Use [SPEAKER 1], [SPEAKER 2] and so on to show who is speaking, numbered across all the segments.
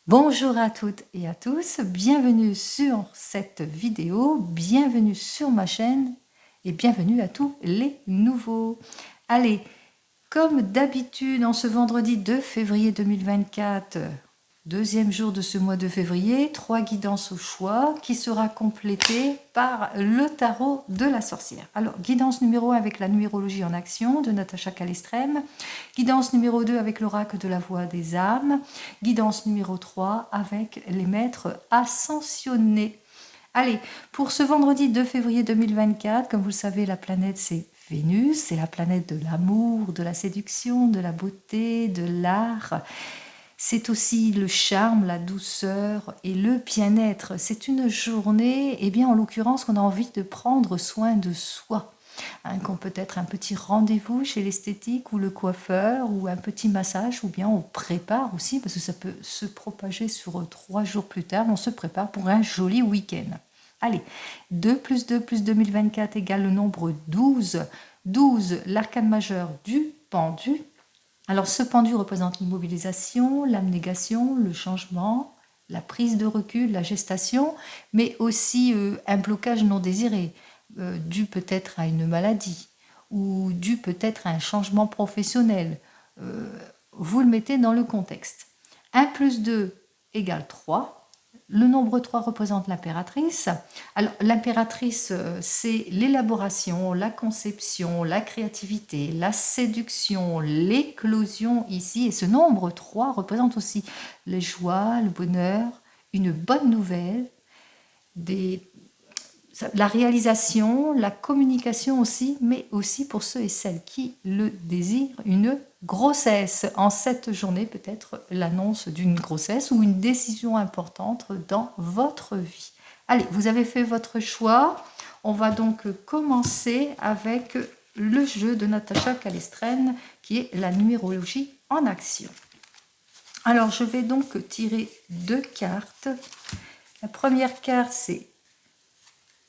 [SPEAKER 1] Bonjour à toutes et à tous, bienvenue sur cette vidéo, bienvenue sur ma chaîne et bienvenue à tous les nouveaux. Allez, comme d'habitude en ce vendredi 2 février 2024, deuxième jour de ce mois de février, 3 guidances au choix qui sera complétée par le tarot de la sorcière. Alors, guidance numéro 1 avec la numérologie en action de Natacha Calestrem, guidance numéro 2 avec l'oracle de la voix des âmes, guidance numéro 3 avec les maîtres ascensionnés. Allez, pour ce vendredi 2 février 2024, comme vous le savez, la planète c'est Vénus, c'est la planète de l'amour, de la séduction, de la beauté, de l'art. C'est aussi le charme, la douceur et le bien-être. C'est une journée, eh bien en l'occurrence, qu'on a envie de prendre soin de soi. Qu'on peut être un petit rendez-vous chez l'esthétique ou le coiffeur ou un petit massage, ou bien on prépare aussi, parce que ça peut se propager sur 3 jours plus tard, on se prépare pour un joli week-end. Allez, 2 plus 2 plus 2024 égale le nombre 12. 12, l'arcane majeur du pendu. Alors ce pendu représente l'immobilisation, l'abnégation, le changement, la prise de recul, la gestation, mais aussi un blocage non désiré, dû peut-être à une maladie ou dû peut-être à un changement professionnel. Vous le mettez dans le contexte. 1 plus 2 égale 3. Le nombre 3 représente l'impératrice. Alors, l'impératrice, c'est l'élaboration, la conception, la créativité, la séduction, l'éclosion ici. Et ce nombre 3 représente aussi les joies, le bonheur, une bonne nouvelle, la réalisation, la communication aussi, mais aussi pour ceux et celles qui le désirent, une grossesse. En cette journée, peut-être l'annonce d'une grossesse ou une décision importante dans votre vie. Allez, vous avez fait votre choix. On va donc commencer avec le jeu de Natacha Calestrem, qui est la numérologie en action. Alors, je vais donc tirer 2 cartes. La première carte, c'est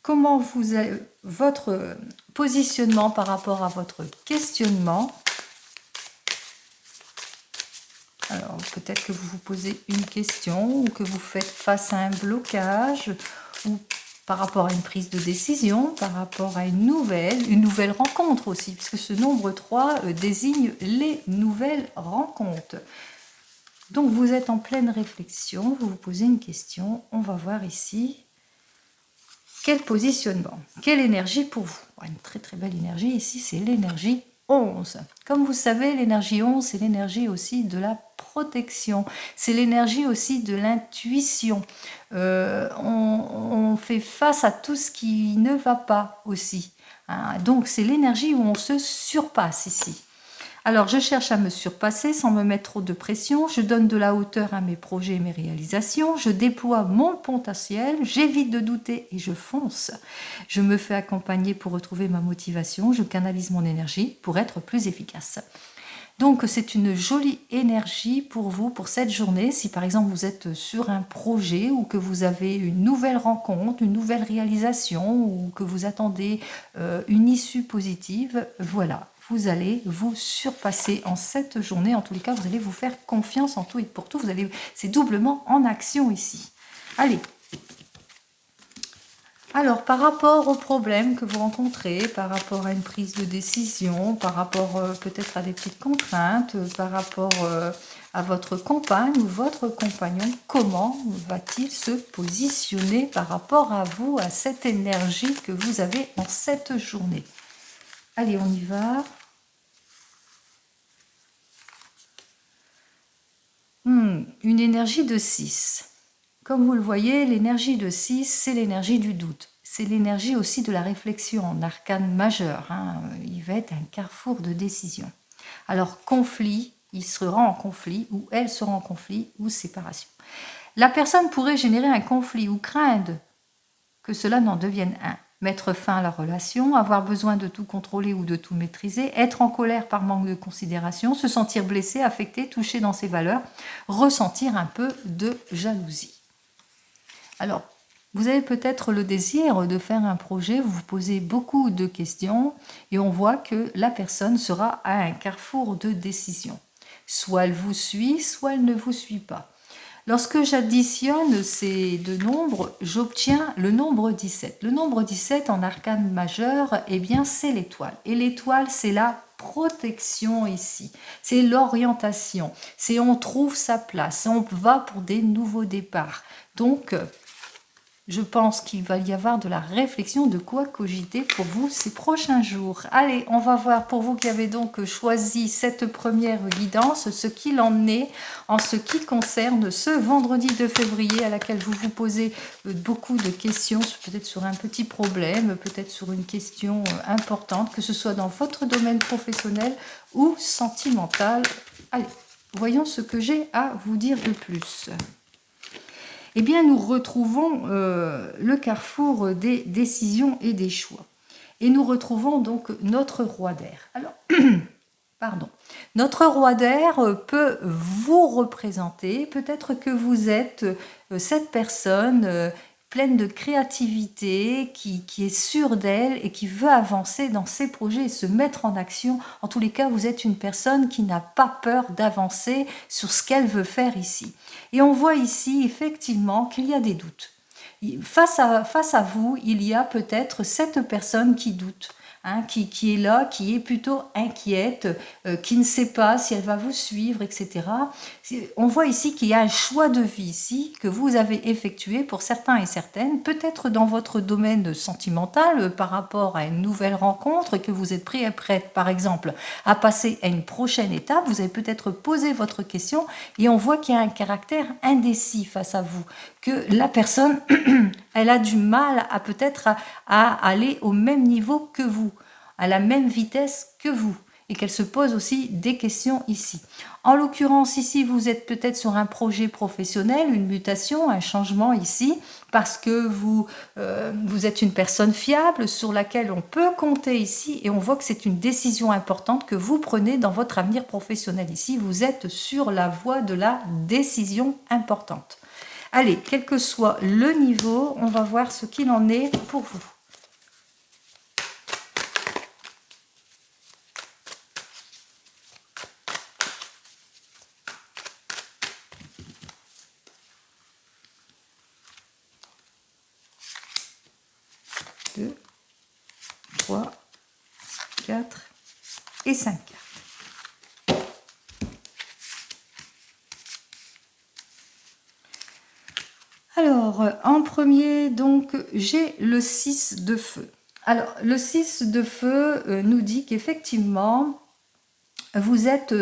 [SPEAKER 1] comment vous avez votre positionnement par rapport à votre questionnement. Alors, peut-être que vous vous posez une question ou que vous faites face à un blocage ou par rapport à une prise de décision, par rapport à une nouvelle rencontre aussi, puisque ce nombre 3 désigne les nouvelles rencontres. Donc, vous êtes en pleine réflexion, vous vous posez une question. On va voir ici. Quel positionnement, quelle énergie pour vous? Une très très belle énergie ici, c'est l'énergie 11. Comme vous savez, l'énergie 11, c'est l'énergie aussi de la protection. C'est l'énergie aussi de l'intuition. On fait face à tout ce qui ne va pas aussi. Donc, c'est l'énergie où on se surpasse ici. Alors, je cherche à me surpasser sans me mettre trop de pression. Je donne de la hauteur à mes projets et mes réalisations. Je déploie mon potentiel. J'évite de douter et je fonce. Je me fais accompagner pour retrouver ma motivation. Je canalise mon énergie pour être plus efficace. Donc, c'est une jolie énergie pour vous, pour cette journée. Si par exemple vous êtes sur un projet ou que vous avez une nouvelle rencontre, une nouvelle réalisation ou que vous attendez une issue positive, voilà. Vous allez vous surpasser en cette journée. En tous les cas, vous allez vous faire confiance en tout et pour tout. C'est doublement en action ici. Allez. Alors, par rapport aux problèmes que vous rencontrez, par rapport à une prise de décision, par rapport peut-être à des petites contraintes, par rapport à votre compagne ou votre compagnon, comment va-t-il se positionner par rapport à vous, à cette énergie que vous avez en cette journée? Allez, on y va. Une énergie de 6. Comme vous le voyez, l'énergie de 6, c'est l'énergie du doute. C'est l'énergie aussi de la réflexion en arcane majeur. Il va être un carrefour de décision. Alors, conflit, il sera en conflit, ou elle sera en conflit, ou séparation. La personne pourrait générer un conflit ou craindre que cela n'en devienne un. Mettre fin à la relation, avoir besoin de tout contrôler ou de tout maîtriser, être en colère par manque de considération, se sentir blessé, affecté, touché dans ses valeurs, ressentir un peu de jalousie. Alors, vous avez peut-être le désir de faire un projet, vous vous posez beaucoup de questions et on voit que la personne sera à un carrefour de décision. Soit elle vous suit, soit elle ne vous suit pas. Lorsque j'additionne ces deux nombres, j'obtiens le nombre 17. Le nombre 17 en arcane majeur, eh bien, c'est l'étoile. Et l'étoile, c'est la protection ici. C'est l'orientation. C'est on trouve sa place. On va pour des nouveaux départs. Donc, je pense qu'il va y avoir de la réflexion, de quoi cogiter pour vous ces prochains jours. Allez, on va voir pour vous qui avez donc choisi cette première guidance, ce qu'il en est en ce qui concerne ce vendredi 2 février à laquelle vous vous posez beaucoup de questions, peut-être sur un petit problème, peut-être sur une question importante, que ce soit dans votre domaine professionnel ou sentimental. Allez, voyons ce que j'ai à vous dire de plus. Eh bien, nous retrouvons le carrefour des décisions et des choix. Et nous retrouvons donc notre roi d'air. Alors, pardon. Notre roi d'air peut vous représenter. Peut-être que vous êtes cette personne pleine de créativité, qui est sûre d'elle et qui veut avancer dans ses projets et se mettre en action. En tous les cas, vous êtes une personne qui n'a pas peur d'avancer sur ce qu'elle veut faire ici. Et on voit ici effectivement qu'il y a des doutes. Face à vous, il y a peut-être cette personne qui doute. Qui est là, qui est plutôt inquiète, qui ne sait pas si elle va vous suivre, etc. On voit ici qu'il y a un choix de vie ici que vous avez effectué pour certains et certaines, peut-être dans votre domaine sentimental par rapport à une nouvelle rencontre que vous êtes prête, par exemple, à passer à une prochaine étape. Vous avez peut-être posé votre question et on voit qu'il y a un caractère indécis face à vous, que la personne, elle a du mal à peut-être à aller au même niveau que vous, à la même vitesse que vous, et qu'elle se pose aussi des questions ici. En l'occurrence, ici, vous êtes peut-être sur un projet professionnel, une mutation, un changement ici, parce que vous êtes une personne fiable sur laquelle on peut compter ici, et on voit que c'est une décision importante que vous prenez dans votre avenir professionnel. Ici, vous êtes sur la voie de la décision importante. Allez, quel que soit le niveau, on va voir ce qu'il en est pour vous. Deux, 3, 4 et 5 cartes. Alors, en premier, donc, j'ai le 6 de feu. Alors, le 6 de feu nous dit qu'effectivement, vous êtes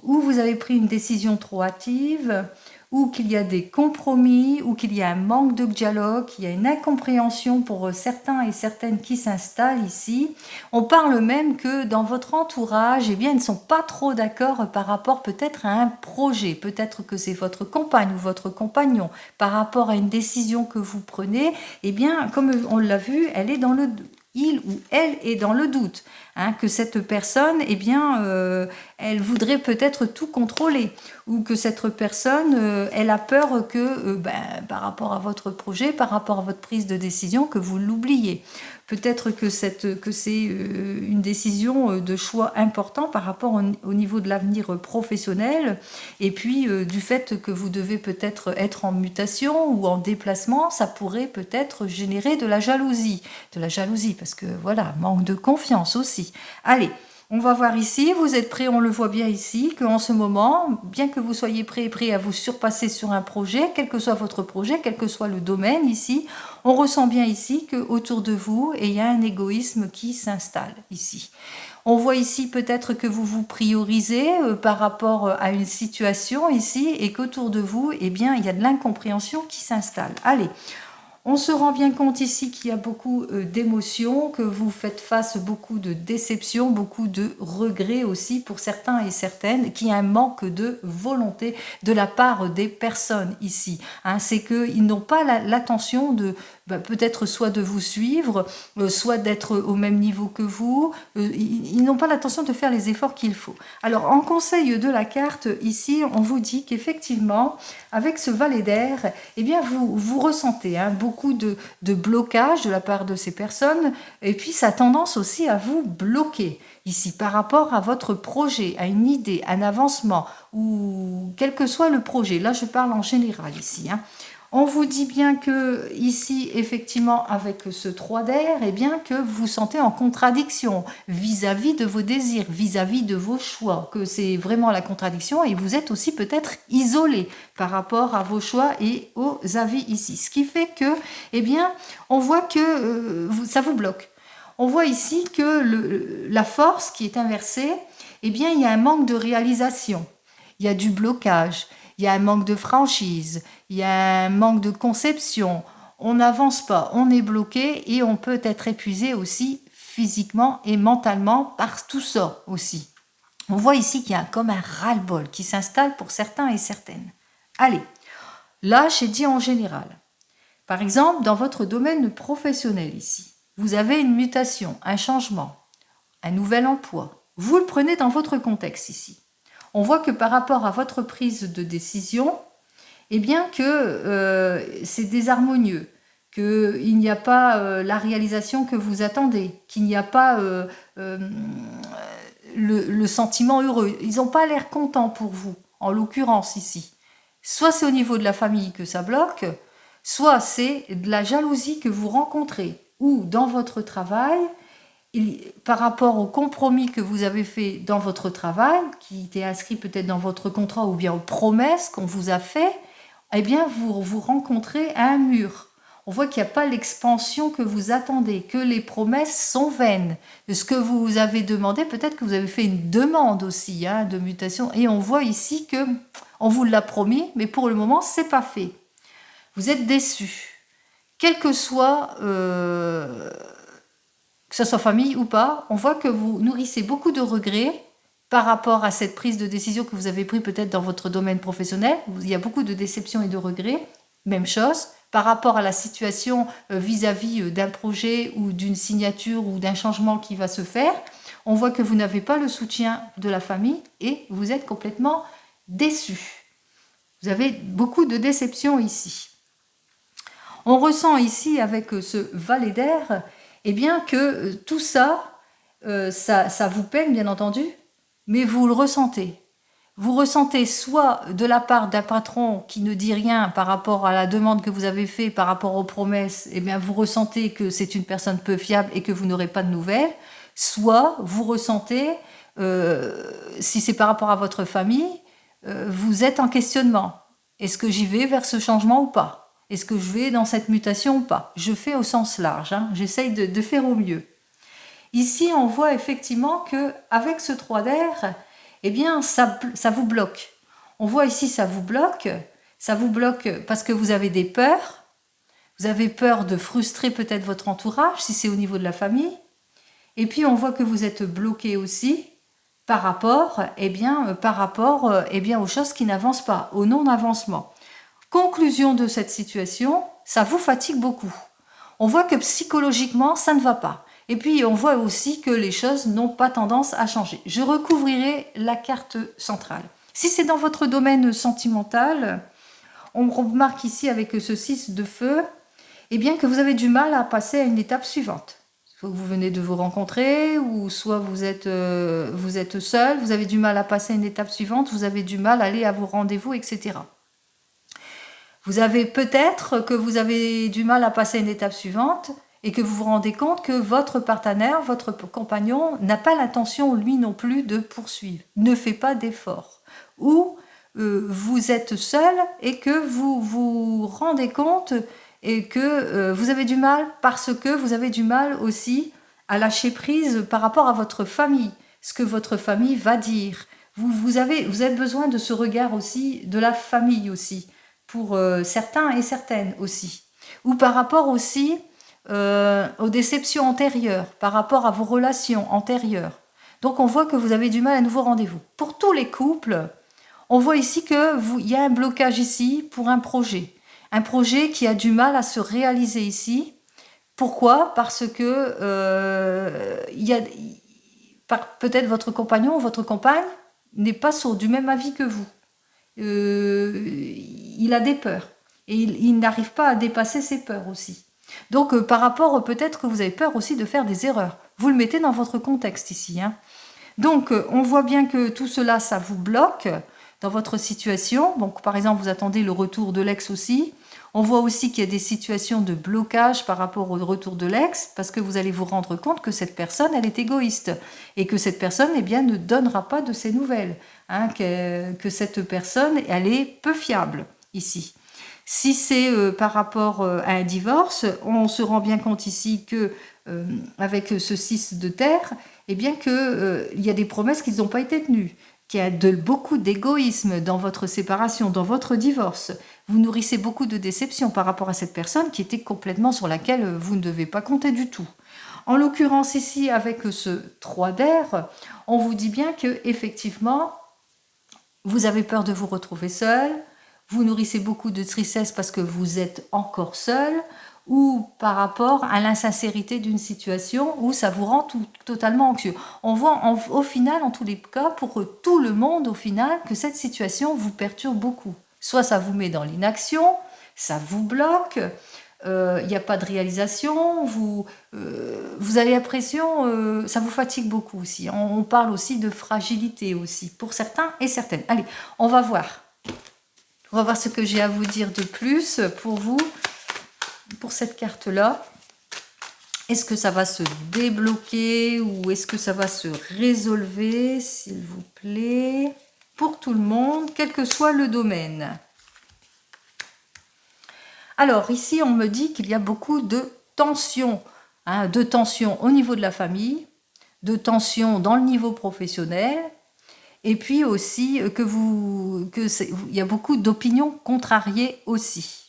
[SPEAKER 1] ou vous avez pris une décision trop hâtive, ou qu'il y a des compromis, ou qu'il y a un manque de dialogue, qu'il y a une incompréhension pour certains et certaines qui s'installent ici. On parle même que dans votre entourage, eh bien, ils ne sont pas trop d'accord par rapport peut-être à un projet. Peut-être que c'est votre compagne ou votre compagnon. Par rapport à une décision que vous prenez, eh bien, comme on l'a vu, elle est dans le... Il ou elle est dans le doute, que cette personne, eh bien, elle voudrait peut-être tout contrôler, ou que cette personne, elle a peur que, par rapport à votre projet, par rapport à votre prise de décision, que vous l'oubliez. Peut-être que c'est une décision de choix important par rapport au niveau de l'avenir professionnel, et puis du fait que vous devez peut-être être en mutation ou en déplacement, ça pourrait peut-être générer de la jalousie, parce que voilà, manque de confiance aussi. Allez, on va voir ici, vous êtes prêts, on le voit bien ici, qu'en ce moment, bien que vous soyez prêt à vous surpasser sur un projet, quel que soit votre projet, quel que soit le domaine ici, on ressent bien ici qu'autour de vous, il y a un égoïsme qui s'installe ici. On voit ici peut-être que vous vous priorisez par rapport à une situation ici, et qu'autour de vous, eh bien, il y a de l'incompréhension qui s'installe. Allez, on se rend bien compte ici qu'il y a beaucoup d'émotions, que vous faites face à beaucoup de déceptions, beaucoup de regrets aussi pour certains et certaines, qu'il y a un manque de volonté de la part des personnes ici. C'est qu'ils n'ont pas l'attention peut-être soit de vous suivre, soit d'être au même niveau que vous. Ils n'ont pas l'intention de faire les efforts qu'il faut. Alors, en conseil de la carte, ici, on vous dit qu'effectivement, avec ce valet d'air, eh bien, vous ressentez beaucoup de blocage de la part de ces personnes, et puis ça a tendance aussi à vous bloquer ici par rapport à votre projet, à une idée, un avancement, ou quel que soit le projet. Là, je parle en général ici. On vous dit bien que ici, effectivement, avec ce 3 d'air, eh bien que vous vous sentez en contradiction vis-à-vis de vos désirs, vis-à-vis de vos choix, que c'est vraiment la contradiction et vous êtes aussi peut-être isolé par rapport à vos choix et aux avis ici. Ce qui fait que, eh bien, on voit que ça vous bloque. On voit ici que la force qui est inversée, eh bien, il y a un manque de réalisation, il y a du blocage. Il y a un manque de franchise, il y a un manque de conception, on n'avance pas, on est bloqué et on peut être épuisé aussi physiquement et mentalement par tout ça aussi. On voit ici qu'il y a comme un ras-le-bol qui s'installe pour certains et certaines. Allez, là j'ai dit en général. Par exemple, dans votre domaine professionnel ici, vous avez une mutation, un changement, un nouvel emploi. Vous le prenez dans votre contexte ici. On voit que par rapport à votre prise de décision, eh bien que c'est désharmonieux, qu'il n'y a pas la réalisation que vous attendez, qu'il n'y a pas le sentiment heureux. Ils n'ont pas l'air contents pour vous, en l'occurrence ici. Soit c'est au niveau de la famille que ça bloque, soit c'est de la jalousie que vous rencontrez, ou dans votre travail, par rapport au compromis que vous avez fait dans votre travail, qui était inscrit peut-être dans votre contrat ou bien aux promesses qu'on vous a fait, eh bien vous rencontrez un mur. On voit qu'il n'y a pas l'expansion que vous attendez, que les promesses sont vaines. De ce que vous avez demandé, peut-être que vous avez fait une demande aussi de mutation, et on voit ici que on vous l'a promis, mais pour le moment, c'est pas fait. Vous êtes déçu. Quel que soit que ce soit famille ou pas, on voit que vous nourrissez beaucoup de regrets par rapport à cette prise de décision que vous avez prise peut-être dans votre domaine professionnel. Il y a beaucoup de déceptions et de regrets. Même chose, par rapport à la situation vis-à-vis d'un projet ou d'une signature ou d'un changement qui va se faire, on voit que vous n'avez pas le soutien de la famille et vous êtes complètement déçu. Vous avez beaucoup de déceptions ici. On ressent ici avec ce valet d'air, eh bien que tout ça, ça vous peine bien entendu, mais vous le ressentez. Vous ressentez soit de la part d'un patron qui ne dit rien par rapport à la demande que vous avez faite, par rapport aux promesses, eh bien vous ressentez que c'est une personne peu fiable et que vous n'aurez pas de nouvelles, soit vous ressentez, si c'est par rapport à votre famille, vous êtes en questionnement. Est-ce que j'y vais vers ce changement ou pas ? Est-ce que je vais dans cette mutation ou pas? Je fais au sens large, j'essaye de faire au mieux. Ici, on voit effectivement qu'avec ce 3 d'air, eh bien, ça vous bloque. On voit ici, ça vous bloque parce que vous avez des peurs. Vous avez peur de frustrer peut-être votre entourage, si c'est au niveau de la famille. Et puis, on voit que vous êtes bloqué aussi par rapport aux choses qui n'avancent pas, au non-avancement. Conclusion de cette situation, ça vous fatigue beaucoup. On voit que psychologiquement, ça ne va pas. Et puis, on voit aussi que les choses n'ont pas tendance à changer. Je recouvrirai la carte centrale. Si c'est dans votre domaine sentimental, on remarque ici avec ce 6 de feu, eh bien que vous avez du mal à passer à une étape suivante. Soit vous venez de vous rencontrer, ou soit vous êtes seul, vous avez du mal à passer à une étape suivante, vous avez du mal à aller à vos rendez-vous, etc. Vous avez peut-être que vous avez du mal à passer à une étape suivante et que vous vous rendez compte que votre partenaire, votre compagnon n'a pas l'intention, lui non plus, de poursuivre, ne fait pas d'effort. Ou vous êtes seul et que vous vous rendez compte et que vous avez du mal parce que vous avez du mal aussi à lâcher prise par rapport à votre famille, ce que votre famille va dire. Vous avez besoin de ce regard aussi, de la famille aussi, pour certains et certaines aussi. Ou par rapport aussi aux déceptions antérieures, par rapport à vos relations antérieures. Donc on voit que vous avez du mal à nouveau rendez-vous. Pour tous les couples, on voit ici qu'il y a un blocage ici pour un projet Un projet qui a du mal à se réaliser ici. Pourquoi? Parce que peut-être votre compagnon ou votre compagne n'est pas du même avis que vous. Il a des peurs et il n'arrive pas à dépasser ses peurs aussi. Donc par rapport, peut-être que vous avez peur aussi de faire des erreurs. Vous le mettez dans votre contexte ici. Hein. Donc on voit bien que tout cela, ça vous bloque dans votre situation. Donc par exemple, vous attendez le retour de l'ex aussi. On voit aussi qu'il y a des situations de blocage par rapport au retour de l'ex, parce que vous allez vous rendre compte que cette personne, elle est égoïste, et que cette personne, eh bien, ne donnera pas de ses nouvelles, hein, que cette personne, elle est peu fiable ici. Si c'est par rapport à un divorce, on se rend bien compte ici que avec ce 6 de terre, eh bien que il y a des promesses qui n'ont pas été tenues, qu'il y a beaucoup d'égoïsme dans votre séparation, dans votre divorce. Vous nourrissez beaucoup de déception par rapport à cette personne qui était complètement sur laquelle vous ne devez pas compter du tout. En l'occurrence ici, avec ce 3 d'air, on vous dit bien que effectivement, vous avez peur de vous retrouver seul, vous nourrissez beaucoup de tristesse parce que vous êtes encore seul, ou par rapport à l'insincérité d'une situation où ça vous rend totalement anxieux. On voit au final, en tous les cas, pour tout le monde, au final, que cette situation vous perturbe beaucoup. Soit ça vous met dans l'inaction, ça vous bloque, il n'y a pas de réalisation, vous avez l'impression, ça vous fatigue beaucoup aussi. On parle aussi de fragilité aussi, pour certains et certaines. Allez, on va voir. On va voir ce que j'ai à vous dire de plus pour vous, pour cette carte-là. Est-ce que ça va se débloquer ou est-ce que ça va se résolver, s'il vous plaît, pour tout le monde, quel que soit le domaine. Alors, ici, on me dit qu'il y a beaucoup de tensions, hein, de tensions au niveau de la famille, de tensions dans le niveau professionnel, et puis aussi il y a beaucoup d'opinions contrariées aussi.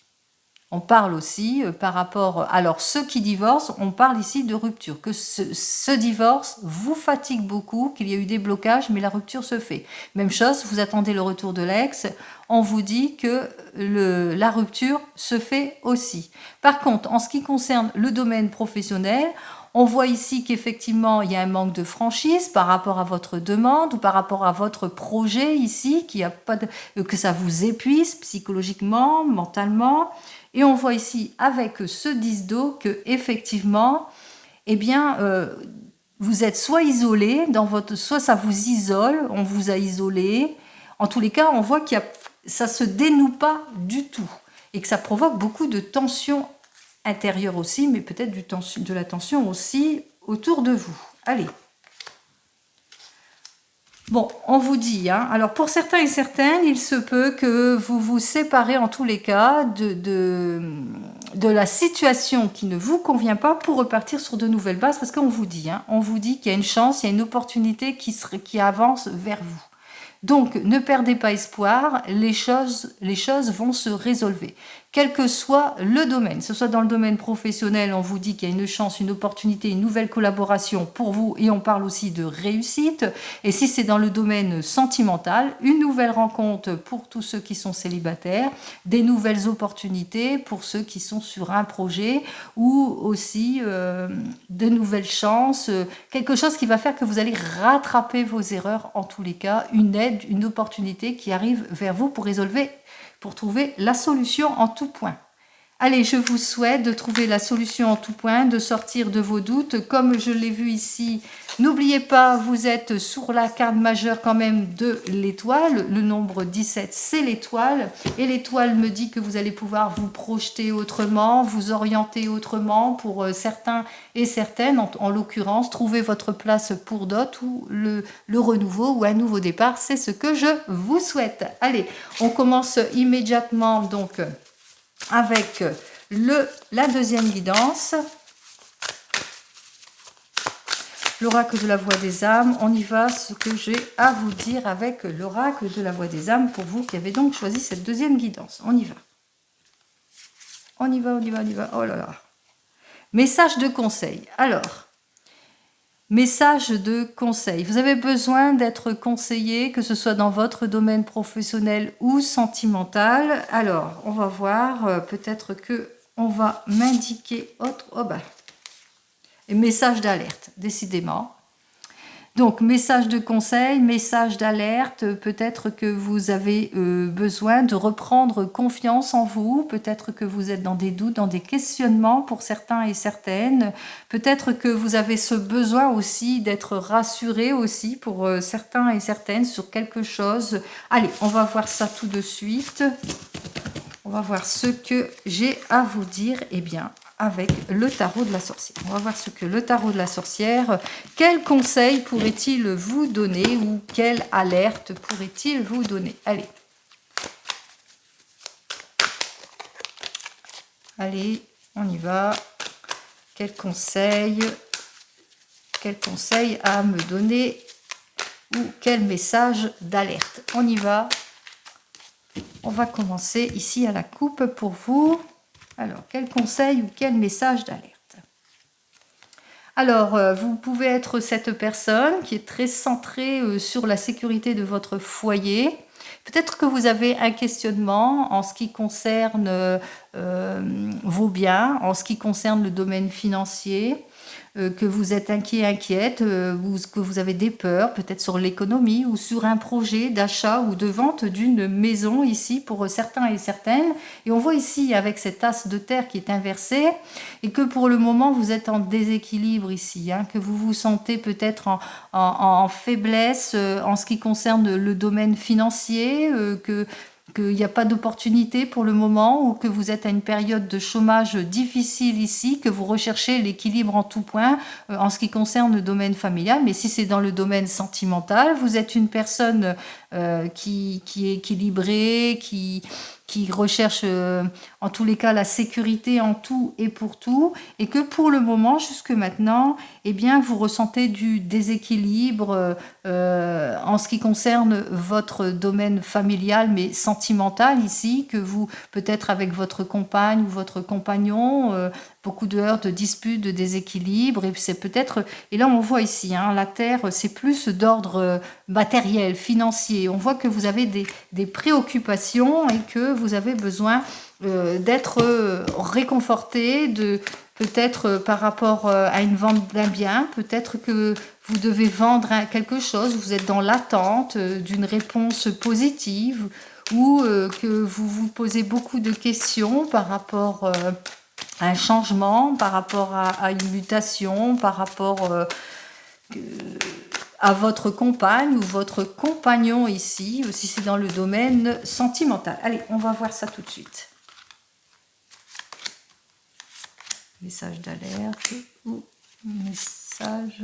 [SPEAKER 1] On parle aussi par rapport... Alors, ceux qui divorcent, on parle ici de rupture. Que ce divorce vous fatigue beaucoup, qu'il y a eu des blocages, mais la rupture se fait. Même chose, vous attendez le retour de l'ex, on vous dit que la rupture se fait aussi. Par contre, en ce qui concerne le domaine professionnel, on voit ici qu'effectivement, il y a un manque de franchise par rapport à votre demande ou par rapport à votre projet ici, que ça vous épuise psychologiquement, mentalement. Et on voit ici avec ce 10 d'eau que effectivement, eh bien, vous êtes soit isolé, soit ça vous isole, on vous a isolé. En tous les cas, on voit que ça ne se dénoue pas du tout et que ça provoque beaucoup de tensions intérieures aussi, mais peut-être de la tension aussi autour de vous. Allez. Bon, on vous dit, hein, alors pour certains et certaines, il se peut que vous vous séparez en tous les cas de la situation qui ne vous convient pas pour repartir sur de nouvelles bases, parce qu'on vous dit, hein, on vous dit qu'il y a une chance, il y a une opportunité qui avance vers vous. Donc, ne perdez pas espoir, les choses vont se résolver. Quel que soit le domaine, que ce soit dans le domaine professionnel, on vous dit qu'il y a une chance, une opportunité, une nouvelle collaboration pour vous, et on parle aussi de réussite. Et si c'est dans le domaine sentimental, une nouvelle rencontre pour tous ceux qui sont célibataires, des nouvelles opportunités pour ceux qui sont sur un projet, ou aussi de nouvelles chances, quelque chose qui va faire que vous allez rattraper vos erreurs en tous les cas, une aide, une opportunité qui arrive vers vous pour trouver la solution en tout point. Allez, je vous souhaite de trouver la solution en tout point, de sortir de vos doutes. Comme je l'ai vu ici, n'oubliez pas, vous êtes sur la carte majeure quand même de l'étoile. Le nombre 17, c'est l'étoile. Et l'étoile me dit que vous allez pouvoir vous projeter autrement, vous orienter autrement pour certains et certaines. En l'occurrence, trouver votre place pour d'autres ou le renouveau ou un nouveau départ. C'est ce que je vous souhaite. Allez, on commence immédiatement donc avec la deuxième guidance, l'oracle de la voix des âmes. On y va, ce que j'ai à vous dire avec l'oracle de la voix des âmes pour vous qui avez donc choisi cette deuxième guidance. On y va. On y va. Oh là là. Message de conseil. Alors, Message de conseil. Vous avez besoin d'être conseillé, que ce soit dans votre domaine professionnel ou sentimental. Alors, on va voir, peut-être que on va m'indiquer autre... Oh bah, et message d'alerte, décidément. Donc, message de conseil, message d'alerte, peut-être que vous avez besoin de reprendre confiance en vous, peut-être que vous êtes dans des doutes, dans des questionnements pour certains et certaines, peut-être que vous avez ce besoin aussi d'être rassuré aussi pour certains et certaines sur quelque chose. Allez, on va voir ça tout de suite. On va voir ce que j'ai à vous dire, eh bien, avec le tarot de la sorcière. On va voir ce que le tarot de la sorcière, quel conseil pourrait-il vous donner ou quelle alerte pourrait-il vous donner? Allez. Allez, on y va. Quel conseil à me donner ou quel message d'alerte? On y va. On va commencer ici à la coupe pour vous. Alors, quel conseil ou quel message d'alerte? Alors, vous pouvez être cette personne qui est très centrée sur la sécurité de votre foyer. Peut-être que vous avez un questionnement en ce qui concerne vos biens, en ce qui concerne le domaine financier, que vous êtes inquiète, ou que vous avez des peurs, peut-être sur l'économie ou sur un projet d'achat ou de vente d'une maison ici pour certains et certaines. Et on voit ici avec cet as de terre qui est inversé et que pour le moment vous êtes en déséquilibre ici, hein, que vous vous sentez peut-être en faiblesse en ce qui concerne le domaine financier, qu'il n'y a pas d'opportunité pour le moment ou que vous êtes à une période de chômage difficile ici, que vous recherchez l'équilibre en tout point en ce qui concerne le domaine familial. Mais si c'est dans le domaine sentimental, vous êtes une personne qui est équilibrée, qui recherche en tous les cas la sécurité en tout et pour tout, et que pour le moment, jusque maintenant, eh bien, vous ressentez du déséquilibre en ce qui concerne votre domaine familial, mais sentimental ici, que vous, peut-être avec votre compagne ou votre compagnon, beaucoup de heurts, de disputes, de déséquilibres, et c'est peut-être, et là on voit ici, hein, la terre, c'est plus d'ordre matériel, financier, on voit que vous avez des préoccupations et que vous avez besoin d'être réconforté, de peut-être par rapport à une vente d'un bien, peut-être que vous devez vendre quelque chose, vous êtes dans l'attente d'une réponse positive ou que vous vous posez beaucoup de questions par rapport à un changement, par rapport à une mutation, par rapport à votre compagne ou votre compagnon ici, si c'est dans le domaine sentimental. Allez, on va voir ça tout de suite. Message d'alerte ou message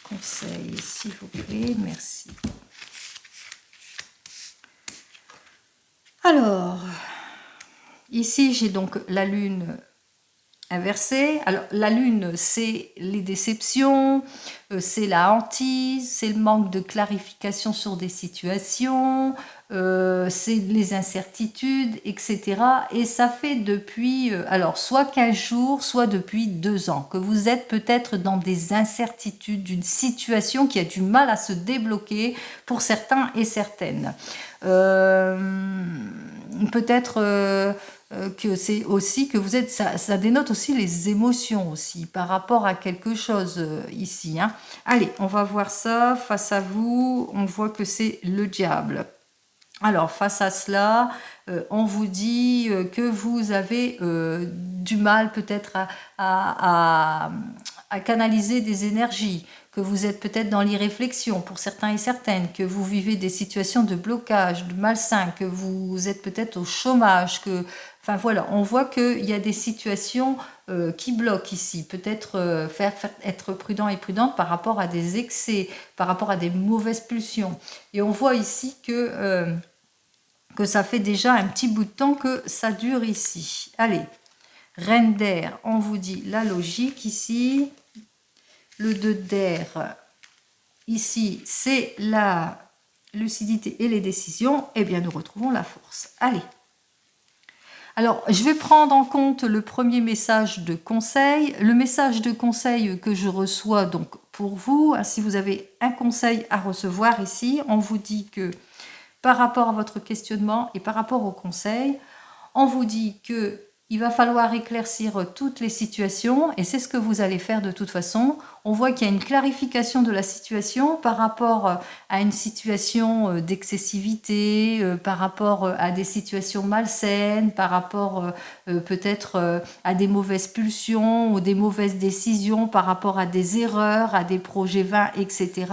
[SPEAKER 1] conseil, s'il vous plaît, merci. Alors, ici j'ai donc la lune inversée. Alors la lune, c'est les déceptions, c'est la hantise, c'est le manque de clarification sur des situations, c'est les incertitudes, etc. Et ça fait depuis, alors soit 15 jours, soit depuis 2 ans, que vous êtes peut-être dans des incertitudes d'une situation qui a du mal à se débloquer pour certains et certaines. Peut-être que c'est aussi que vous êtes, ça dénote aussi les émotions aussi par rapport à quelque chose ici. Hein. Allez, on va voir ça face à vous. On voit que c'est le diable. Alors, face à cela, on vous dit que vous avez du mal peut-être à canaliser des énergies, que vous êtes peut-être dans l'irréflexion pour certains et certaines, que vous vivez des situations de blocage, de malsain, que vous êtes peut-être au chômage, que... Enfin voilà, on voit qu'il y a des situations qui bloquent ici. Peut-être être prudent et prudente par rapport à des excès, par rapport à des mauvaises pulsions. Et on voit ici que ça fait déjà un petit bout de temps que ça dure ici. Allez, reine d'air, on vous dit la logique ici. Le 2 d'air, ici, c'est la lucidité et les décisions. Eh bien, nous retrouvons la force. Allez. Alors, je vais prendre en compte le premier message de conseil. Le message de conseil que je reçois donc pour vous, si vous avez un conseil à recevoir ici, on vous dit que par rapport à votre questionnement et par rapport au conseil, on vous dit que il va falloir éclaircir toutes les situations et c'est ce que vous allez faire de toute façon. On voit qu'il y a une clarification de la situation par rapport à une situation d'excessivité, par rapport à des situations malsaines, par rapport peut-être à des mauvaises pulsions ou des mauvaises décisions, par rapport à des erreurs, à des projets vains, etc.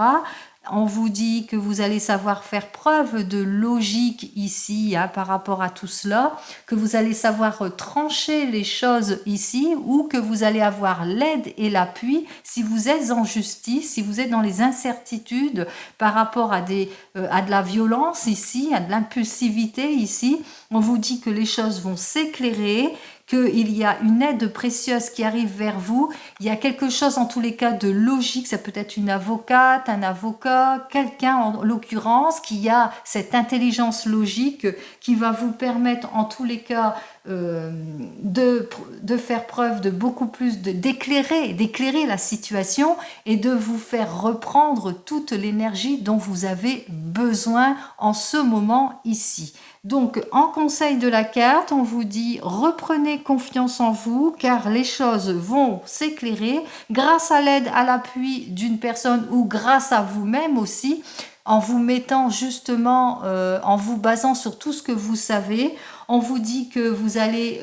[SPEAKER 1] On vous dit que vous allez savoir faire preuve de logique ici par rapport à tout cela, que vous allez savoir trancher les choses ici ou que vous allez avoir l'aide et l'appui si vous êtes en justice, si vous êtes dans les incertitudes par rapport à de la violence ici, à de l'impulsivité ici. On vous dit que les choses vont s'éclairer, qu'il y a une aide précieuse qui arrive vers vous. Il y a quelque chose en tous les cas de logique, ça peut être une avocate, un avocat, quelqu'un en l'occurrence qui a cette intelligence logique qui va vous permettre en tous les cas de faire preuve de beaucoup plus, d'éclairer la situation et de vous faire reprendre toute l'énergie dont vous avez besoin en ce moment ici. Donc, en conseil de la carte, on vous dit reprenez confiance en vous car les choses vont s'éclairer grâce à l'aide, à l'appui d'une personne ou grâce à vous-même aussi, en vous mettant justement, en vous basant sur tout ce que vous savez. On vous dit que vous allez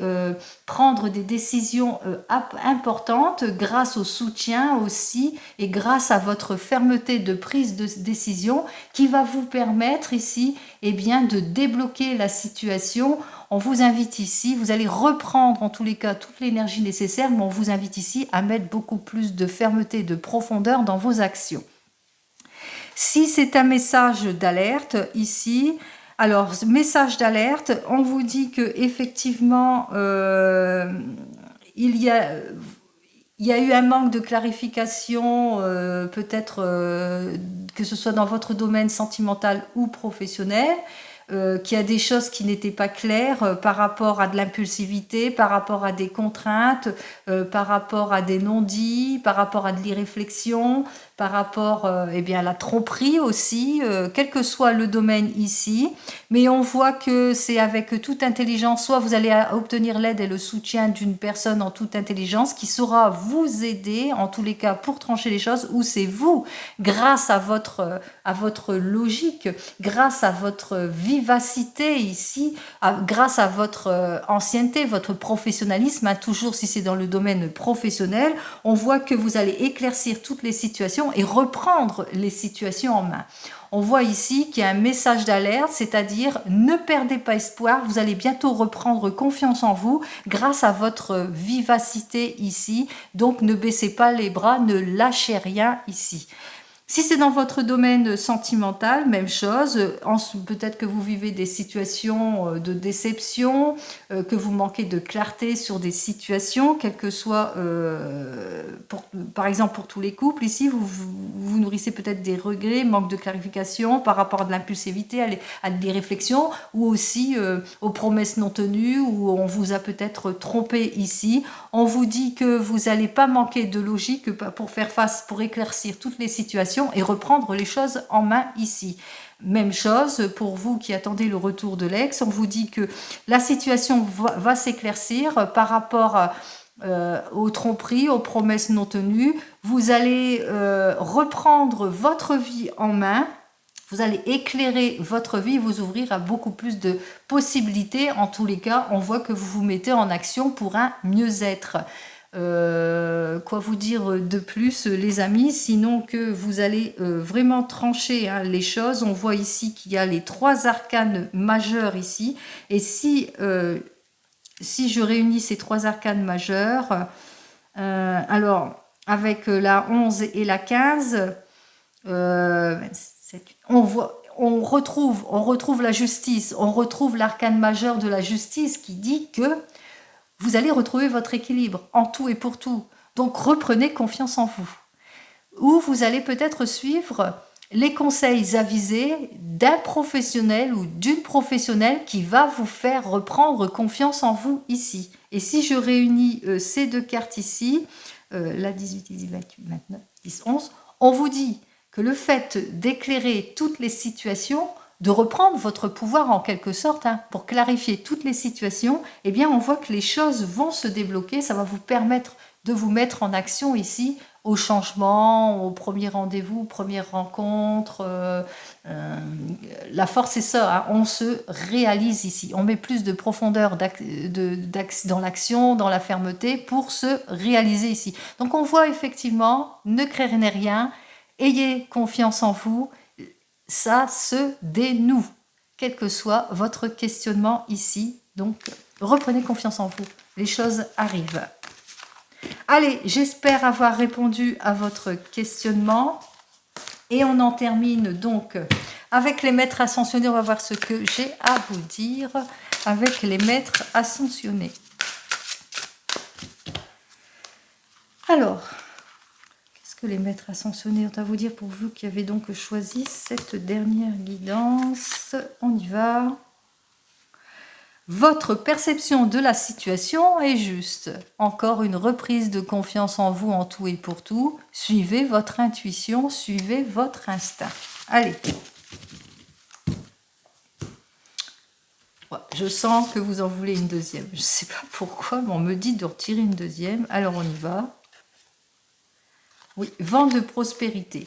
[SPEAKER 1] prendre des décisions importantes grâce au soutien aussi et grâce à votre fermeté de prise de décision qui va vous permettre ici de débloquer la situation. On vous invite ici, vous allez reprendre en tous les cas toute l'énergie nécessaire, mais on vous invite ici à mettre beaucoup plus de fermeté, de profondeur dans vos actions. Si c'est un message d'alerte ici, alors message d'alerte, on vous dit que effectivement il y a eu un manque de clarification, peut-être que ce soit dans votre domaine sentimental ou professionnel, qu'il y a des choses qui n'étaient pas claires par rapport à de l'impulsivité, par rapport à des contraintes, par rapport à des non-dits, par rapport à de l'irréflexion, par rapport à la tromperie aussi, quel que soit le domaine ici. Mais on voit que c'est avec toute intelligence, soit vous allez obtenir l'aide et le soutien d'une personne en toute intelligence qui saura vous aider, en tous les cas, pour trancher les choses, ou c'est vous, grâce à votre logique, grâce à votre vivacité ici, grâce à votre ancienneté, votre professionnalisme, toujours si c'est dans le domaine professionnel, on voit que vous allez éclaircir toutes les situations et reprendre les situations en main. On voit ici qu'il y a un message d'alerte, c'est-à-dire ne perdez pas espoir, vous allez bientôt reprendre confiance en vous grâce à votre vivacité ici, donc ne baissez pas les bras, ne lâchez rien ici. Si c'est dans votre domaine sentimental, même chose, peut-être que vous vivez des situations de déception, que vous manquez de clarté sur des situations, quel que soit, par exemple pour tous les couples, ici vous nourrissez peut-être des regrets, manque de clarification par rapport à de l'impulsivité, à des réflexions, ou aussi aux promesses non tenues, où on vous a peut-être trompé ici. On vous dit que vous n'allez pas manquer de logique pour faire face, pour éclaircir toutes les situations et reprendre les choses en main ici. Même chose pour vous qui attendez le retour de l'ex, on vous dit que la situation va s'éclaircir par rapport aux tromperies, aux promesses non tenues. Vous allez reprendre votre vie en main. Vous allez éclairer votre vie, vous ouvrir à beaucoup plus de possibilités. En tous les cas, on voit que vous vous mettez en action pour un mieux-être. Quoi vous dire de plus, les amis, sinon que vous allez vraiment trancher les choses. On voit ici qu'il y a les 3 arcanes majeurs ici. Et si je réunis ces 3 arcanes majeurs, alors avec la 11 et la 15, on retrouve la justice, on retrouve l'arcane majeur de la justice qui dit que vous allez retrouver votre équilibre en tout et pour tout. Donc reprenez confiance en vous. Ou vous allez peut-être suivre les conseils avisés d'un professionnel ou d'une professionnelle qui va vous faire reprendre confiance en vous ici. Et si je réunis ces deux cartes ici, la 18, 18, 28, 29, 10, 11, on vous dit que le fait d'éclairer toutes les situations, de reprendre votre pouvoir en quelque sorte, hein, pour clarifier toutes les situations, eh bien on voit que les choses vont se débloquer, ça va vous permettre de vous mettre en action ici, au changement, au premier rendez-vous, première rencontre. La force, c'est ça, hein, on se réalise ici. On met plus de profondeur dans l'action, dans la fermeté, pour se réaliser ici. Donc on voit effectivement, ne craignez rien, ayez confiance en vous, ça se dénoue, quel que soit votre questionnement ici. Donc reprenez confiance en vous, les choses arrivent. Allez, j'espère avoir répondu à votre questionnement. Et on en termine donc avec les maîtres ascensionnés. On va voir ce que j'ai à vous dire avec les maîtres ascensionnés. Alors, qu'est-ce que les maîtres ascensionnés ont à vous dire pour vous qui avez donc choisi cette dernière guidance? On y va. Votre perception de la situation est juste. Encore une reprise de confiance en vous en tout et pour tout. Suivez votre intuition, suivez votre instinct. Allez. Je sens que vous en voulez une deuxième. Je ne sais pas pourquoi, mais on me dit de retirer une deuxième. Alors on y va. Oui, vent de prospérité.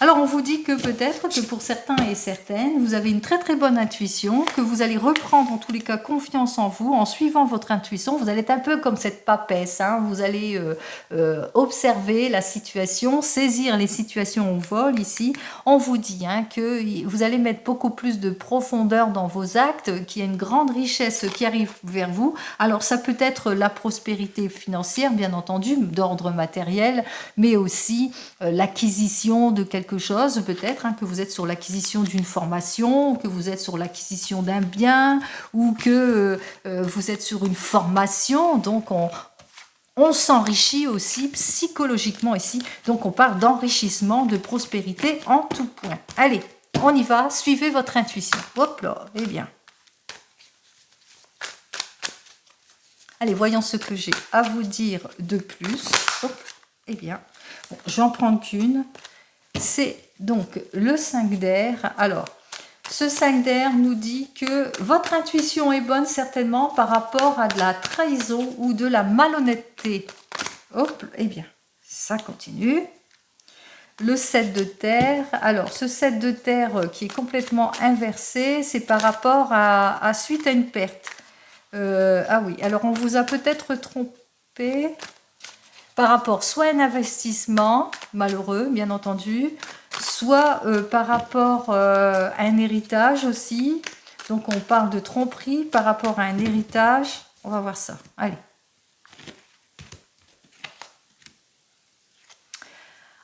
[SPEAKER 1] Alors on vous dit que peut-être que pour certains et certaines, vous avez une très très bonne intuition, que vous allez reprendre en tous les cas confiance en vous, en suivant votre intuition. Vous allez être un peu comme cette papesse, hein. Vous allez observer la situation, saisir les situations au vol ici. On vous dit hein, que vous allez mettre beaucoup plus de profondeur dans vos actes, qu'il y a une grande richesse qui arrive vers vous. Alors ça peut être la prospérité financière, bien entendu, d'ordre matériel, mais aussi l'acquisition de quelque chose, peut-être hein, que vous êtes sur l'acquisition d'une formation, que vous êtes sur l'acquisition d'un bien, ou que vous êtes sur une formation, donc on s'enrichit aussi psychologiquement ici, donc on parle d'enrichissement, de prospérité en tout point. Allez, on y va, suivez votre intuition. Hop là, eh bien. Allez, voyons ce que j'ai à vous dire de plus. Hop, eh bien, bon, j'en prends qu'une. C'est donc le 5 d'air. Alors, ce 5 d'air nous dit que votre intuition est bonne certainement par rapport à de la trahison ou de la malhonnêteté. Hop, eh bien, ça continue. Le 7 de terre. Alors, ce 7 de terre qui est complètement inversé, c'est par rapport à suite à une perte. Ah oui, alors on vous a peut-être trompé par rapport soit à un investissement malheureux, bien entendu, soit par rapport à un héritage aussi. Donc on parle de tromperie par rapport à un héritage. On va voir ça. Allez.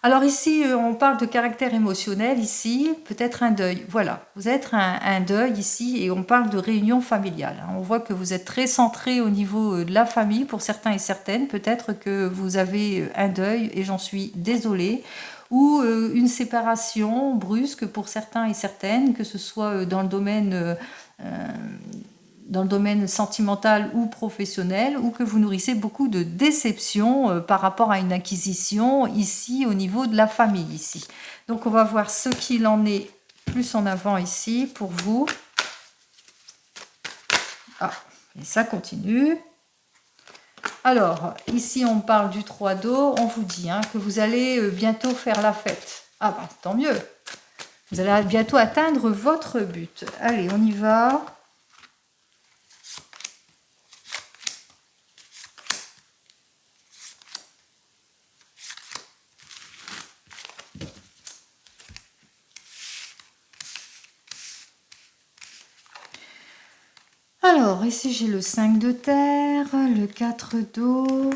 [SPEAKER 1] Alors ici, on parle de caractère émotionnel, ici, peut-être un deuil. Voilà, vous êtes un deuil ici et on parle de réunion familiale. On voit que vous êtes très centré au niveau de la famille pour certains et certaines. Peut-être que vous avez un deuil et j'en suis désolée. Ou une séparation brusque pour certains et certaines, que ce soit dans le domaine sentimental ou professionnel, ou que vous nourrissez beaucoup de déception par rapport à une acquisition ici au niveau de la famille ici. Donc on va voir ce qu'il en est plus en avant ici pour vous. Ah, et ça continue. Alors, ici on parle du 3 d'eau, on vous dit hein, que vous allez bientôt faire la fête. Ah bah tant mieux. Vous allez bientôt atteindre votre but. Allez, on y va. Alors, ici j'ai le 5 de terre, le 4 d'eau,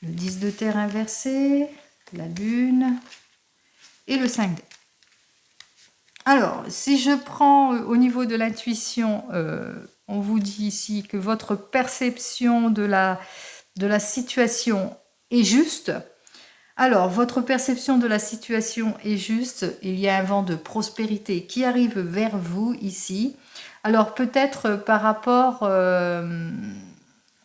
[SPEAKER 1] le 10 de terre inversé, la lune et le 5 d'air. Alors, si je prends au niveau de l'intuition, on vous dit ici que votre perception de la situation est juste. Alors, votre perception de la situation est juste. Il y a un vent de prospérité qui arrive vers vous ici. Alors, peut-être par rapport...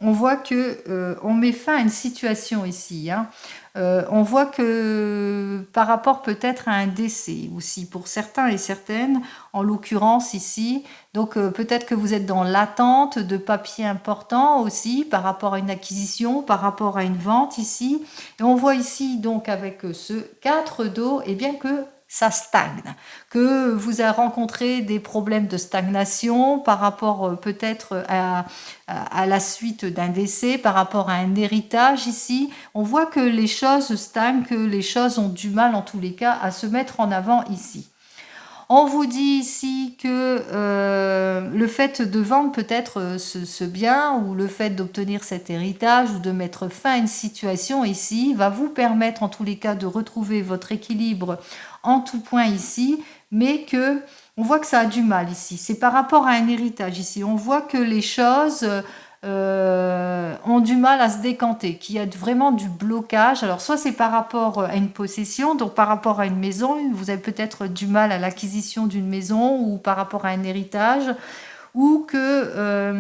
[SPEAKER 1] on voit que on met fin à une situation ici. Hein. On voit que par rapport peut-être à un décès aussi pour certains et certaines, en l'occurrence ici. Donc peut-être que vous êtes dans l'attente de papiers importants aussi par rapport à une acquisition, par rapport à une vente ici. Et on voit ici donc avec ce 4 d'eau, et bien que ça stagne, que vous avez rencontré des problèmes de stagnation par rapport peut-être à la suite d'un décès, par rapport à un héritage ici. On voit que les choses stagnent, que les choses ont du mal en tous les cas à se mettre en avant ici. On vous dit ici que le fait de vendre peut-être ce bien ou le fait d'obtenir cet héritage ou de mettre fin à une situation ici va vous permettre en tous les cas de retrouver votre équilibre en tout point ici, mais que on voit que ça a du mal ici. C'est par rapport à un héritage ici. On voit que les choses ont du mal à se décanter, qu'il y a vraiment du blocage. Alors soit c'est par rapport à une possession, donc par rapport à une maison, vous avez peut-être du mal à l'acquisition d'une maison ou par rapport à un héritage, ou que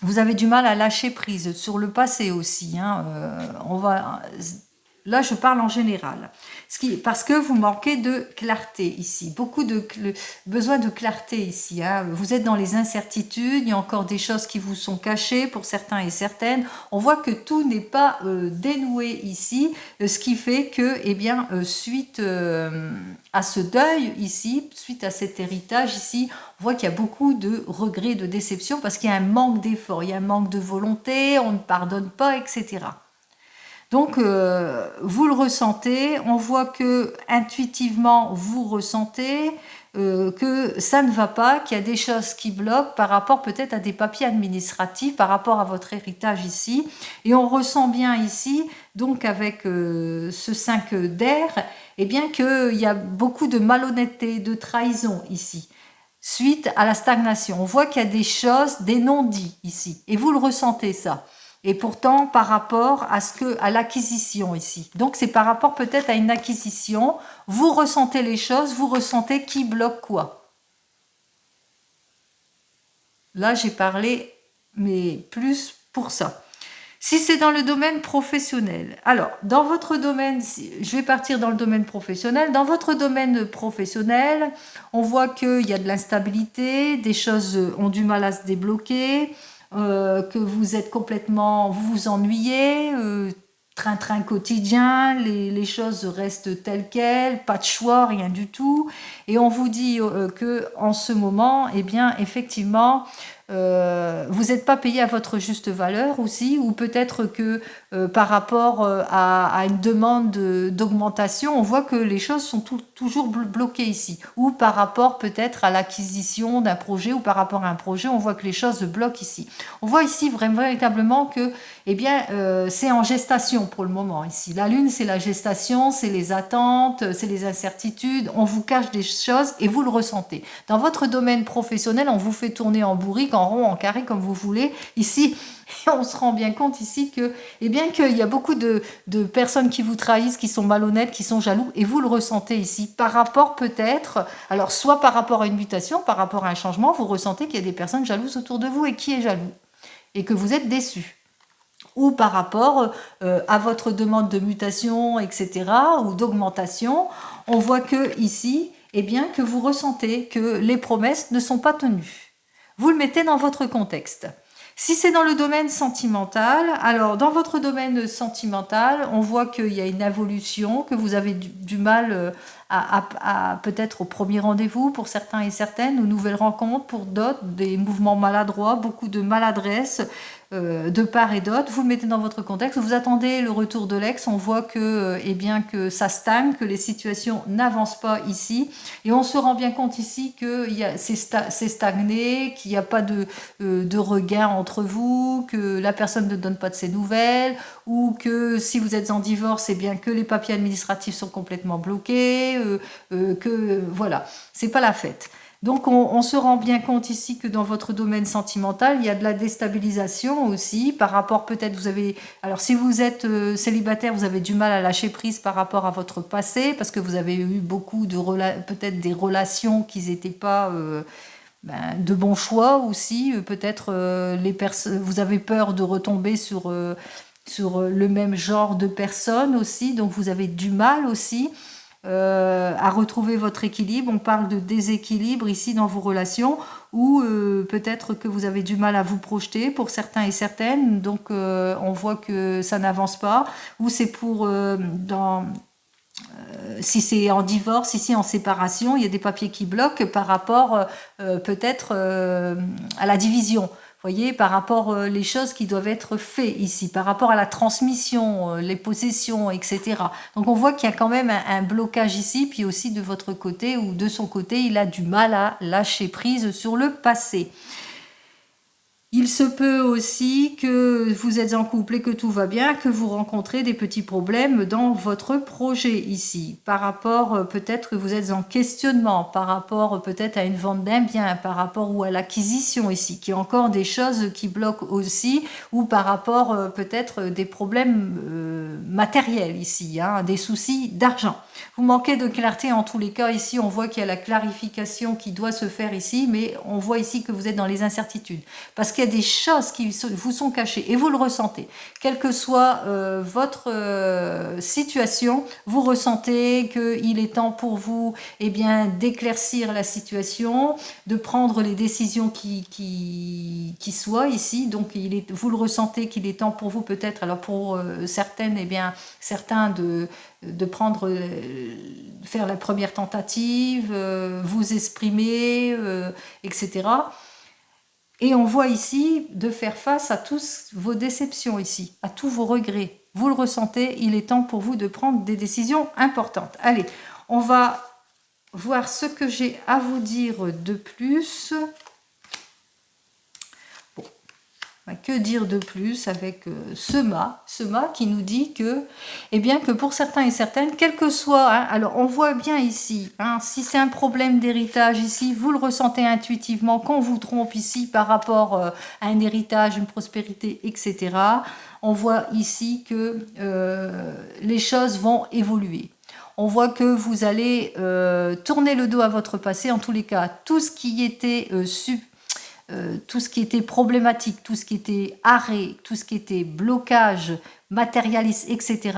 [SPEAKER 1] vous avez du mal à lâcher prise sur le passé aussi. Hein. Là, je parle en général. Parce que vous manquez de clarté ici. Beaucoup de besoin de clarté ici. Hein. Vous êtes dans les incertitudes. Il y a encore des choses qui vous sont cachées pour certains et certaines. On voit que tout n'est pas dénoué ici. Ce qui fait que, eh bien, suite à ce deuil ici, suite à cet héritage ici, on voit qu'il y a beaucoup de regrets, de déceptions parce qu'il y a un manque d'effort, il y a un manque de volonté, on ne pardonne pas, etc. Donc, vous le ressentez, on voit que intuitivement, vous ressentez que ça ne va pas, qu'il y a des choses qui bloquent par rapport peut-être à des papiers administratifs, par rapport à votre héritage ici. Et on ressent bien ici, donc avec ce 5 d'air, eh bien qu'il y a beaucoup de malhonnêteté, de trahison ici. Suite à la stagnation, on voit qu'il y a des choses, des non-dits ici. Et vous le ressentez ça. Et pourtant, par rapport à l'acquisition ici. Donc, c'est par rapport peut-être à une acquisition. Vous ressentez les choses, vous ressentez qui bloque quoi. Là, j'ai parlé, mais plus pour ça. Si c'est dans le domaine professionnel, alors, dans votre domaine, je vais partir dans le domaine professionnel. Dans votre domaine professionnel, on voit qu'il y a de l'instabilité, des choses ont du mal à se débloquer. Que vous êtes complètement, vous vous ennuyez, train-train quotidien, les choses restent telles quelles, pas de choix, rien du tout. Et on vous dit que en ce moment, eh bien, effectivement, vous n'êtes pas payé à votre juste valeur aussi, ou peut-être que par rapport à une demande d'augmentation, on voit que les choses sont toujours bloquées ici, ou par rapport peut-être à l'acquisition d'un projet, ou par rapport à un projet, on voit que les choses se bloquent ici. On voit ici vraiment véritablement que eh bien, c'est en gestation pour le moment ici. La lune, c'est la gestation, c'est les attentes, c'est les incertitudes, on vous cache des choses et vous le ressentez. Dans votre domaine professionnel, on vous fait tourner en bourrique, en rond, en carré, comme vous voulez. Ici, on se rend bien compte ici que, eh bien, qu'il y a beaucoup de personnes qui vous trahissent, qui sont malhonnêtes, qui sont jaloux, et vous le ressentez ici. Par rapport peut-être, alors soit par rapport à une mutation, par rapport à un changement, vous ressentez qu'il y a des personnes jalouses autour de vous et qui est jaloux, et que vous êtes déçu. Ou par rapport à votre demande de mutation, etc., ou d'augmentation, on voit que ici, eh bien, que vous ressentez que les promesses ne sont pas tenues. Vous le mettez dans votre contexte. Si c'est dans le domaine sentimental, alors dans votre domaine sentimental, on voit qu'il y a une évolution, que vous avez du mal à peut-être au premier rendez-vous pour certains et certaines, aux nouvelles rencontres pour d'autres, des mouvements maladroits, beaucoup de maladresse de part et d'autre. Vous le mettez dans votre contexte, vous attendez le retour de l'ex, on voit que, eh bien, que ça stagne, que les situations n'avancent pas ici, et on se rend bien compte ici que c'est stagné, qu'il n'y a pas de regain entre vous, que la personne ne donne pas de ses nouvelles, ou que si vous êtes en divorce, eh bien que les papiers administratifs sont complètement bloqués, que voilà, c'est pas la fête. Donc, on se rend bien compte ici que dans votre domaine sentimental, il y a de la déstabilisation aussi par rapport, peut-être vous avez... Alors, si vous êtes célibataire, vous avez du mal à lâcher prise par rapport à votre passé, parce que vous avez eu beaucoup de... peut-être des relations qui n'étaient pas... de bons choix aussi, peut-être vous avez peur de retomber sur le même genre de personnes aussi, donc vous avez du mal aussi à retrouver votre équilibre. On parle de déséquilibre ici dans vos relations, ou peut-être que vous avez du mal à vous projeter pour certains et certaines, donc on voit que ça n'avance pas, ou c'est pour si c'est en divorce, ici en séparation, il y a des papiers qui bloquent par rapport peut-être à la division. Vous voyez, par rapport les choses qui doivent être faites ici, par rapport à la transmission, les possessions, etc. Donc on voit qu'il y a quand même un blocage ici, puis aussi de votre côté ou de son côté, il a du mal à lâcher prise sur le passé. Il se peut aussi que vous êtes en couple et que tout va bien, que vous rencontrez des petits problèmes dans votre projet ici, par rapport peut-être que vous êtes en questionnement, par rapport peut-être à une vente d'un bien, par rapport ou à l'acquisition ici, qui est encore des choses qui bloquent aussi, ou par rapport peut-être des problèmes matériels ici, hein, des soucis d'argent. Vous manquez de clarté en tous les cas. Ici, on voit qu'il y a la clarification qui doit se faire ici, mais on voit ici que vous êtes dans les incertitudes. Parce qu'il y a des choses qui vous sont cachées et vous le ressentez. Quelle que soit votre situation, vous ressentez qu'il est temps pour vous d'éclaircir la situation, de prendre les décisions qui soient ici. Donc, vous le ressentez qu'il est temps pour vous peut-être, alors pour certaines, certains de prendre, faire la première tentative, vous exprimer, etc. Et on voit ici de faire face à tous vos déceptions ici, à tous vos regrets. Vous le ressentez, il est temps pour vous de prendre des décisions importantes. Allez, on va voir ce que j'ai à vous dire de plus. Que dire de plus avec Sema qui nous dit que, que pour certains et certaines, quel que soit, alors on voit bien ici, si c'est un problème d'héritage ici, vous le ressentez intuitivement, qu'on vous trompe ici par rapport à un héritage, une prospérité, etc. On voit ici que les choses vont évoluer. On voit que vous allez tourner le dos à votre passé, en tous les cas, tout ce qui était tout ce qui était problématique, tout ce qui était arrêt, tout ce qui était blocage, matérialiste, etc.,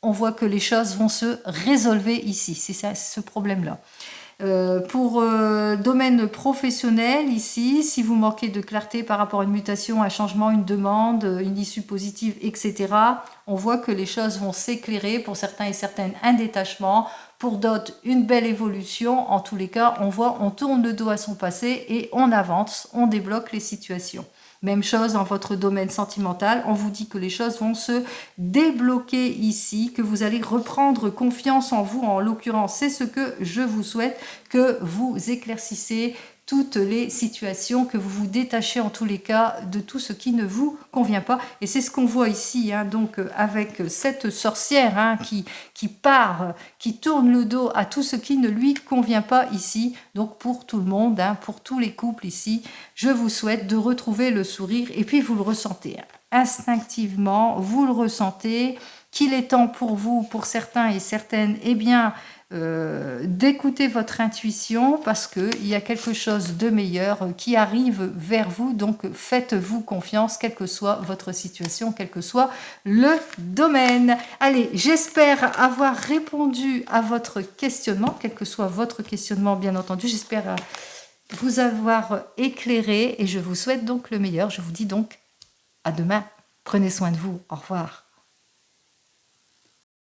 [SPEAKER 1] on voit que les choses vont se résolver ici. C'est ça, ce problème-là. Pour domaine professionnel, ici, si vous manquez de clarté par rapport à une mutation, un changement, une demande, une issue positive, etc., on voit que les choses vont s'éclairer, pour certains et certaines, un détachement, pour d'autres, une belle évolution. En tous les cas, on voit, on tourne le dos à son passé et on avance, on débloque les situations. Même chose dans votre domaine sentimental, on vous dit que les choses vont se débloquer ici, que vous allez reprendre confiance en vous. En l'occurrence, c'est ce que je vous souhaite, que vous éclaircissez toutes les situations, que vous vous détachez en tous les cas de tout ce qui ne vous convient pas. Et c'est ce qu'on voit ici, donc avec cette sorcière qui part, qui tourne le dos à tout ce qui ne lui convient pas ici. Donc pour tout le monde, pour tous les couples ici, je vous souhaite de retrouver le sourire. Et puis vous le ressentez instinctivement, vous le ressentez, qu'il est temps pour vous, pour certains et certaines, d'écouter votre intuition, parce qu'il y a quelque chose de meilleur qui arrive vers vous. Donc faites-vous confiance, quelle que soit votre situation, quel que soit le domaine. Allez, j'espère avoir répondu à votre questionnement, quel que soit votre questionnement, bien entendu. J'espère vous avoir éclairé et je vous souhaite donc le meilleur. Je vous dis donc à demain. Prenez soin de vous. Au revoir.